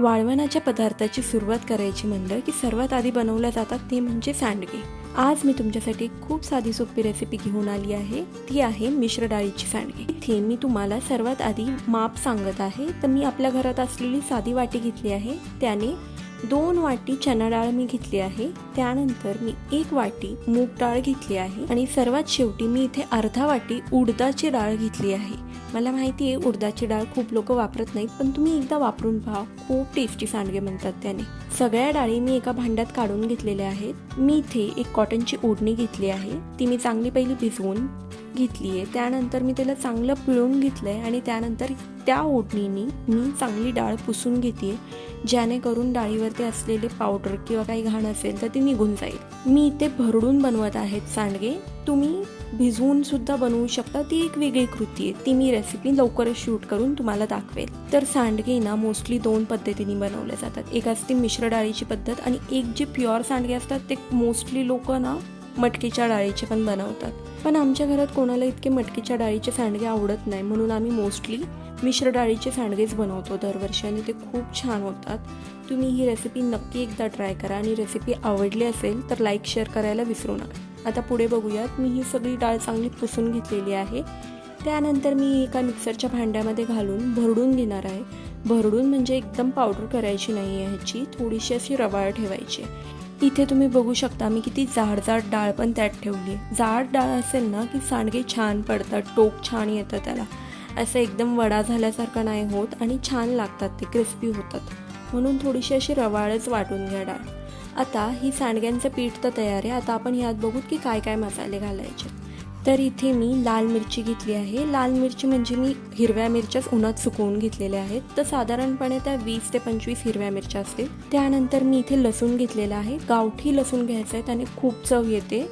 वाळवणाच्या पदार्थाची सुरुवात करायची म्हणलं की सर्वात आधी बनवल्या जातात ते म्हणजे सांडगे। आज मी तुमच्यासाठी खूप साधी सोपी रेसिपी घेऊन आली आहे, ती आहे मिश्र डाळीची सांडगे। इथे मी तुम्हाला सर्वात आधी माप सांगत आहे। तर मी आपल्या घरात असलेली साधी वाटी घेतली आहे, त्याने 2 वाटी चना डाळ मी घेतली आहे। त्यानंतर मी 1 वाटी मूग डाळ घेतली आहे आणि सर्वात शेवटी मी इथे अर्धा वाटी उडदाची डाळ घेतली आहे। मला माहिती आहे उडदाची डाळ खूप लोक वापरत नाहीत, पण तुम्ही एकदा वापरून पहा, खूप टेस्टी सांडगे बनतात त्याने। सगळ्या डाळी मी एका भांड्यात काढून घेतलेल्या आहेत। मी इथे एक कॉटनची ओढणी घेतली आहे, ती मी चांगली पहिली भिजवून घेतली आहे। त्यानंतर मी त्याला चांगलं पिळून घेतलंय आणि त्यानंतर त्या ओढणीने मी चांगली डाळ पुसून घेते, जेणेकरून डाळीवरती असलेले पावडर किंवा काही घाण असेल तर ती निघून जाईल। मी इथे भरडून बनवत आहेत सांडगे, तुम्ही भिजवून सुद्धा बनवू शकता, ती एक वेगळी कृती आहे, ती मी रेसिपी लवकरच शूट करून तुम्हाला दाखवेल। तर सांडगे ना मोस्टली 2 पद्धतीने बनवले जातात, एक असते मिश्र डाळीची पद्धत आणि एक जे प्युअर सांडगे असतात ते मोस्टली लोक ना मटकीच्या डाळीचे पण बनवतात, पण आमच्या घरात कोणाला इतके मटकीच्या डाळीचे सांडगे आवडत नाही, म्हणून आम्ही मोस्टली मिश्र डाळीचे सांडगेच बनवतो दरवर्षी आणि ते खूप छान होतात। तुम्ही ही रेसिपी नक्की एकदा ट्राय करा आणि रेसिपी आवडली असेल तर लाईक शेअर करायला विसरू नका। आता पुढे बघूयात, मी ही सगळी डाळ चांगली पुसून घेतलेली आहे। त्यानंतर मी एका मिक्सरच्या भांड्यामध्ये घालून भरडून घेणार आहे। भरडून म्हणजे एकदम पावडर करायची नाही आहे, ह्याची थोडीशी अशी रवाळ ठेवायची। इथे तुम्ही बघू शकता मी किती जाड डाळ पण त्यात ठेवली आहे। जाड डाळ असेल ना की सांडगे छान पडतात, टोक छान येतं त्याला, असं एकदम वडा झाल्यासारखं नाही होत आणि छान लागतात, ते क्रिस्पी होतात, म्हणून थोडीशी अशी रवाळच वाटून घ्या डाळ। आता ही सांडग्यांचं पीठ तर तयार आहे, आता आपण यात बघू की काय काय मसाले घालायचे। तर इथे मी लाल मिरची घेतली आहे, लाल मिरची म्हणजे मी हिरव्या मिरच्याच उन्हात सुकवून घेतलेल्या आहेत, तर साधारणपणे त्या 20 ते 25 हिरव्या मिरच्या असतील। त्यानंतर मी इथे लसूण घेतलेला आहे, गावठी लसूण घ्यायचं आहे, त्याने खूप चव येते।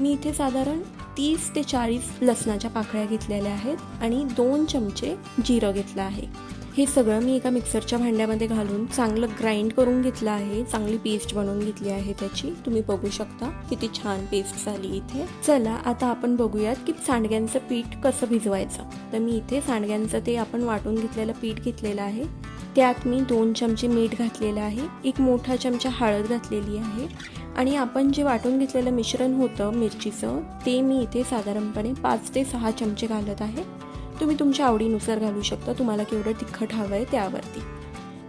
मी इथे साधारण 30 ते 40 लसणाच्या पाकळ्या घेतलेल्या आहेत आणि 2 चमचे जिरं घेतलं आहे। हे सगळं मी एका मिक्सरच्या भांड्यामध्ये घालून चांगलं ग्राइंड करून घेतलं आहे, चांगली पेस्ट बनवून घेतली आहे त्याची, तुम्ही बघू शकता किती छान पेस्ट झाली इथे। चला आता आपण बघूयात की सांडग्यांचं पीठ कसं भिजवायचं। तर मी इथे सांडग्यांचं ते आपण वाटून घेतलेलं पीठ घेतलेलं आहे, त्यात मी 2 चमचे मीठ घातलेलं आहे, 1 मोठा चमचा हळद घातलेली आहे आणि आपण जे वाटून घेतलेलं मिश्रण होतं मिरचीचं ते मी इथे साधारणपणे 5 ते 6 चमचे घालत आहे। तुम्ही तुमच्या आवडीनुसार घालू शकता, तुम्हाला केवढं तिखट हवं आहे त्यावरती।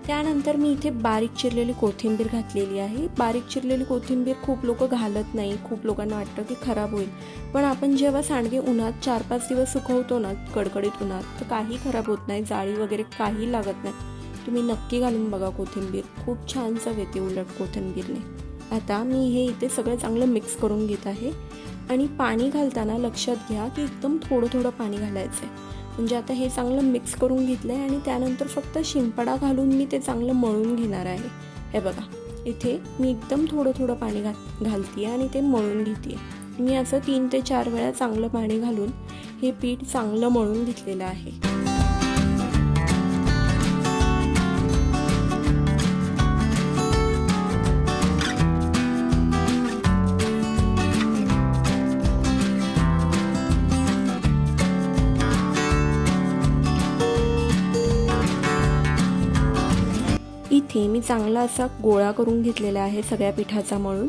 त्यानंतर मी इथे बारीक चिरलेली कोथिंबीर घातलेली आहे। बारीक चिरलेली कोथिंबीर खूप लोक घालत नाही, खूप लोकांना वाटतं की खराब होईल, पण आपण जेव्हा सांडगे उन्हात 4-5 दिवस सुकवतो ना कडकडीत उन्हात, तर काही खराब होत नाही, जाळी वगैरे काही लागत नाही। तुम्ही नक्की घालून बघा कोथिंबीर, खूप छान चव येते उलट कोथिंबीरने। आता मी हे इथे सगळं चांगलं मिक्स करून घेत आहे आणि पाणी घालताना लक्षात घ्या की एकदम थोडं पाणी घालायचं आहे, म्हणजे आता हे चांगलं मिक्स करून घेतलं आहे आणि त्यानंतर फक्त शिंपडा घालून मी ते चांगलं मळून घेणार आहे। हे बघा इथे मी एकदम थोडं पाणी घालते आणि ते मळून घेते। मी असं 3 ते 4 वेळा चांगलं पाणी घालून हे पीठ चांगलं मळून घेतलेलं आहे। इथे मी चांगला असा गोळा करून घेतलेला आहे सगळ्या पिठाचा मळून।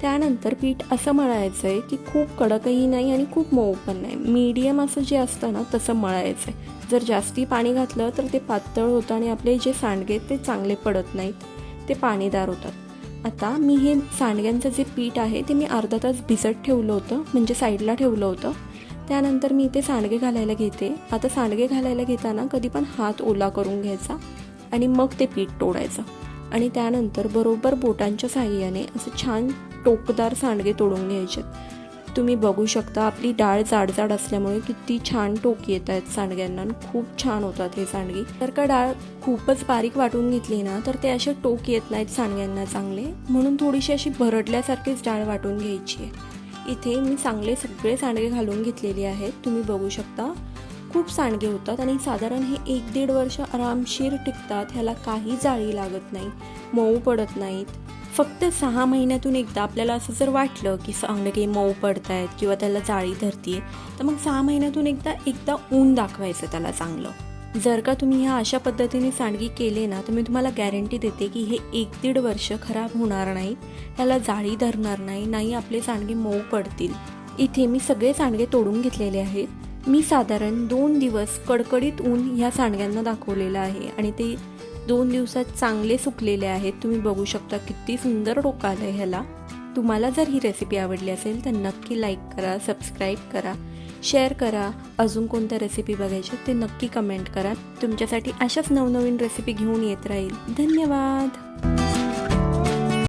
त्यानंतर पीठ असं मळायचं आहे की खूप कडकही नाही आणि खूप मऊ पण नाही, मीडियम असं जे असतं ना तसं मळायचं आहे। जर जास्ती पाणी घातलं तर ते पातळ होतं आणि आपले जे सांडगे ते चांगले पडत नाहीत, ते पाणीदार होतात। आता मी हे सांडग्यांचं जे पीठ आहे ते मी अर्धा तास भिजत ठेवलं होतं, म्हणजे साईडला ठेवलं होतं। त्यानंतर मी इथे सांडगे घालायला घेते। आता सांडगे घालायला घेताना कधी पण हात ओला करून घ्यायचा आणि मग ते पीठ तोडायचं आणि त्यानंतर बरोबर बोटांच्या साहाय्याने असं छान टोकदार सांडगे तोडून घ्यायचे। तुम्ही बघू शकता आपली डाळ जाड असल्यामुळे किती छान टोक येत आहेत सांडग्यांना, खूप छान होतात हे सांडगे। तर का डाळ खूपच बारीक वाटून घेतली ना तर ते असे टोक येत नाहीत सांडग्यांना चांगले, म्हणून थोडीशी अशी भरडल्यासारखीच डाळ वाटून घ्यायची आहे। इथे मी चांगले सगळे सांडगे घालून घेतलेले आहेत, तुम्ही बघू शकता खूप सांडगे होतात आणि साधारण हे 1-1.5 वर्ष आरामशीर टिकतात, ह्याला काही जाळी लागत नाही, मऊ पडत नाहीत। फक्त 6 महिन्यातून एकदा आपल्याला असं जर वाटलं की सांडगे मऊ पडत आहेत किंवा त्याला जाळी धरतीये, तर मग 6 महिन्यातून एकदा ऊन दाखवायचं त्याला चांगलं, जर का तुम्ही ह्या अशा पद्धतीने सांडगी केले ना तर मी तुम्हाला गॅरंटी देते की हे 1-1.5 वर्ष खराब होणार नाही, त्याला जाळी धरणार नाही आपले सांडगे मऊ पडतील. इथे मी सगळे सांडगे तोडून घेतलेले आहेत. मी साधारण 2 दिवस कडकडीत ऊन ह्या सांडग्यांना दाखवलेलं आहे आणि ते 2 दिवसात चांगले सुकलेले आहेत. तुम्ही बघू शकता किती सुंदर डोकं आलं आहे ह्याला. तुम्हाला जर ही रेसिपी आवडली असेल तर नक्की लाईक करा, सबस्क्राईब करा, शेअर करा. अजून कोणत्या रेसिपी बघायच्या ते नक्की कमेंट करा. तुमच्यासाठी अशाच नवनवीन रेसिपी घेऊन येत राहील. धन्यवाद.